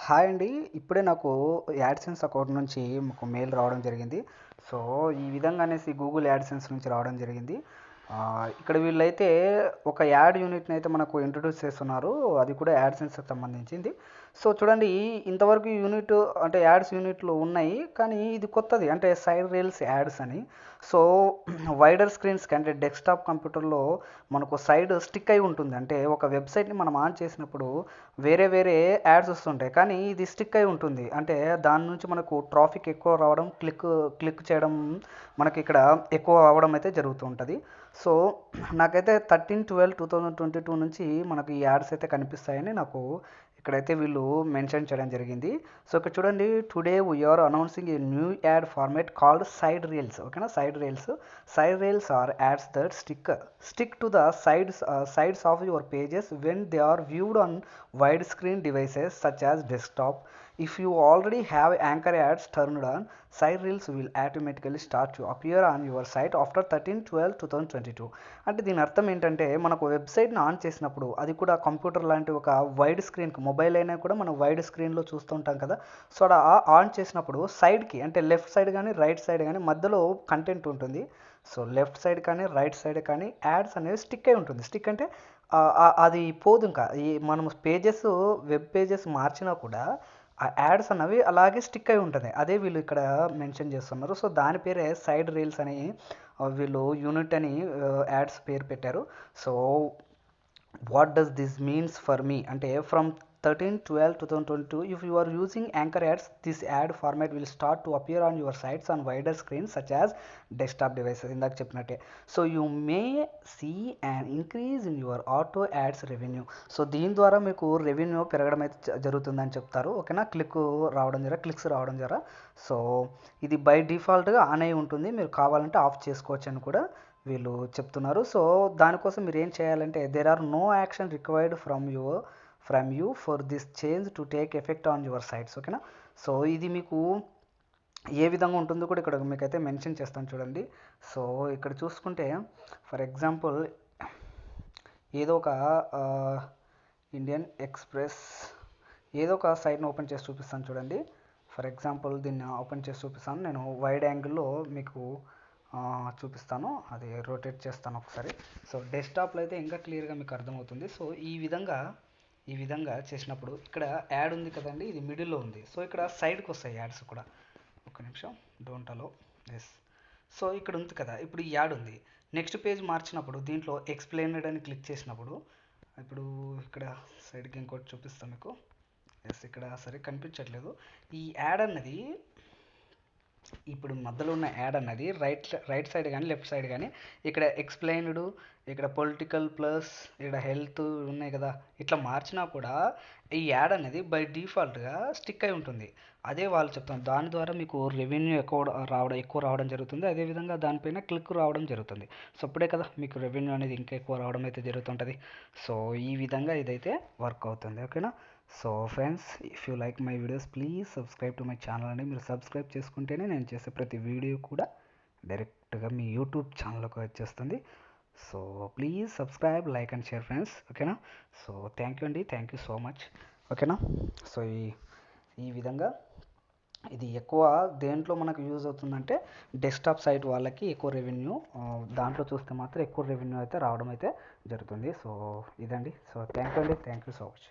Hi అండి. ఇప్పుడే నాకు యాడ్సెన్స్ అకౌంట్ నుంచి ఒక మెయిల్ రావడం జరిగింది. సో, ఈ విధంగా అనేసి గూగుల్ యాడ్సెన్స్ నుంచి రావడం జరిగింది. ఇక్కడ వీళ్ళైతే ఒక యాడ్ యూనిట్‌ని అయితే మనకు ఇంట్రొడ్యూస్ చేస్తున్నారు. అది కూడా యాడ్సెన్స్‌కి సంబంధించింది. సో, చూడండి ఇంతవరకు ఈ యూనిట్ అంటే యాడ్స్ యూనిట్‌లు ఉన్నాయి. కానీ ఇది కొత్తది అంటే సైడ్ రీల్స్ యాడ్స్ అని. సో, వైడర్ స్క్రీన్స్‌కి అంటే డెస్క్‌టాప్ కంప్యూటర్‌లో మనకు సైడ్ స్టిక్ అయి ఉంటుంది. అంటే ఒక వెబ్‌సైట్‌ని మనం ఆన్ చేసినప్పుడు వేరే వేరే యాడ్స్ వస్తుంటాయి. కానీ ఇది స్టిక్ అయి ఉంటుంది. అంటే దాని నుంచి మనకు ట్రాఫిక్ ఎక్కువ రావడం, క్లిక్ చేయడం మనకి ఇక్కడ ఎక్కువ అవ్వడం అయితే జరుగుతూ ఉంటది. సో, నాకైతే 13/12/2022 నుంచి మనకు ఈ యాడ్స్ అయితే కనిపిస్తాయని నాకు ఇక్కడైతే వీళ్ళు మెన్షన్ చేయడం జరిగింది. సో, ఇక్కడ చూడండి today we're announcing a new ad format called side reels. ఓకేనా, side reels. Side reels are ads that stick to the sides of your pages when they are viewed on widescreen devices such as desktop. If you already have anchor ads turned on, side reels will automatically start to appear on your site after 13/12/2022. అంటే దీని అర్థం ఏంటంటే మనకు వెబ్సైట్ని on చేసినప్పుడు అది కూడా computer లాంటి ఒక వైడ్ స్క్రీన్కి మొబైల్ అయినా కూడా మనం వైడ్ స్క్రీన్లో చూస్తుంటాం కదా. సో అలా ఆన్ చేసినప్పుడు సైడ్కి అంటే లెఫ్ట్ సైడ్ కానీ రైట్ సైడ్ కానీ మధ్యలో కంటెంట్ ఉంటుంది. సో లెఫ్ట్ సైడ్ కానీ రైట్ సైడ్ కానీ యాడ్స్ అనేవి స్టిక్ అయి ఉంటుంది. స్టిక్ అంటే అది పోదు. ఇంకా ఈ మనం వెబ్ పేజెస్ మార్చినా కూడా ఆ యాడ్స్ అన్నవి అలాగే స్టిక్ అయి ఉంటుంది. అదే వీళ్ళు ఇక్కడ మెన్షన్ చేస్తున్నారు. సో దాని పేరే సైడ్ రీల్స్ అని వీళ్ళు యూనిట్ అని యాడ్స్ పేరు పెట్టారు. So what does this means for me అంటే from 13/12/2022 if you are using anchor ads, this ad format will start to appear on your sites on wider screens such as desktop devices ఇందాక చెప్పినట్టే. So you may see and increase in your auto ads revenue. So దీని ద్వారా మీకు revenue పెరగడం అయితే జరుగుతుందని చెప్తారు. ఓకేనా, క్లిక్స్ రావడం జర. సో ఇది బై డిఫాల్ట్గా ఆన్ అయి ఉంటుంది, మీరు కావాలంటే ఆఫ్ చేసుకోవచ్చు అని కూడా వీళ్ళు చెప్తున్నారు. సో దానికోసం మీరు ఏం చేయాలంటే there are no action required from you for this change to take effect on your sites. ఓకేనా, సో ఇది మీకు ఏ విధంగా ఉంటుందో కూడా ఇక్కడ మీకైతే మెన్షన్ చేస్తాను చూడండి. సో ఇక్కడ చూసుకుంటే ఫర్ ఎగ్జాంపుల్ ఏదో ఒక ఇండియన్ ఎక్స్ప్రెస్ ఏదో ఒక సైట్ని ఓపెన్ చేసి చూపిస్తాను చూడండి. ఫర్ ఎగ్జాంపుల్ దీన్ని ఓపెన్ చేసి చూపిస్తాను. నేను వైడ్ యాంగిల్లో మీకు చూపిస్తాను, అది రొటేట్ చేస్తాను ఒకసారి. సో డెస్క్టాప్లో అయితే ఇంకా క్లియర్గా మీకు అర్థమవుతుంది. సో ఈ విధంగా చేసినప్పుడు ఇక్కడ యాడ్ ఉంది కదండి, ఇది మిడిల్లో ఉంది. సో ఇక్కడ సైడ్కి వస్తాయి యాడ్స్ కూడా. ఒక నిమిషం, డోంట్ అలో ఎస్. సో ఇక్కడ ఉంది కదా, ఇప్పుడు ఈ యాడ్ ఉంది. నెక్స్ట్ పేజ్ మార్చినప్పుడు దీంట్లో ఎక్స్ప్లెయినడ్ అని క్లిక్ చేసినప్పుడు ఇప్పుడు ఇక్కడ సైడ్కి ఇంకోటి చూపిస్తాను మీకు. ఎస్, ఇక్కడ సరే కనిపించట్లేదు. ఈ యాడ్ అన్నది ఇప్పుడు మధ్యలో ఉన్న యాడ్ అన్నది రైట్ సైడ్ కానీ లెఫ్ట్ సైడ్ కానీ ఇక్కడ ఎక్స్ప్లెయిన్డ్, ఇక్కడ పొలిటికల్ ప్లస్ ఇక్కడ హెల్త్ ఉన్నాయి కదా, ఇట్లా మార్చినా కూడా ఈ యాడ్ అనేది బై డిఫాల్ట్గా స్టిక్ అయి ఉంటుంది. అదే వాళ్ళు చెప్తాను, దాని ద్వారా మీకు రెవెన్యూ ఎక్కువ రావడం జరుగుతుంది. అదేవిధంగా దానిపైన క్లిక్ రావడం జరుగుతుంది. సో అప్పుడే కదా మీకు రెవెన్యూ అనేది ఇంకా ఎక్కువ రావడం అయితే జరుగుతుంటుంది. సో ఈ విధంగా ఇదైతే వర్క్ అవుతుంది. ఓకేనా. So friends, if you like my videos please subscribe to my channel అండి. మీరు సబ్స్క్రైబ్ చేసుకుంటేనే నేను చేసే ప్రతి వీడియో కూడా డైరెక్ట్గా మీ యూట్యూబ్ ఛానల్కి వచ్చేస్తుంది. So please subscribe, like and share friends. ఓకేనా. సో థ్యాంక్ యూ అండి, థ్యాంక్ యూ సో మచ్. ఓకేనా. సో ఈ విధంగా ఇది ఎక్కువ దేంట్లో మనకు యూజ్ అవుతుందంటే డెస్క్టాప్ సైట్ వాళ్ళకి ఎక్కువ రెవెన్యూ, దాంట్లో చూస్తే మాత్రం ఎక్కువ రెవెన్యూ అయితే రావడం అయితే జరుగుతుంది. సో ఇదండి. సో థ్యాంక్ యూ అండి, థ్యాంక్ యూ సో మచ్.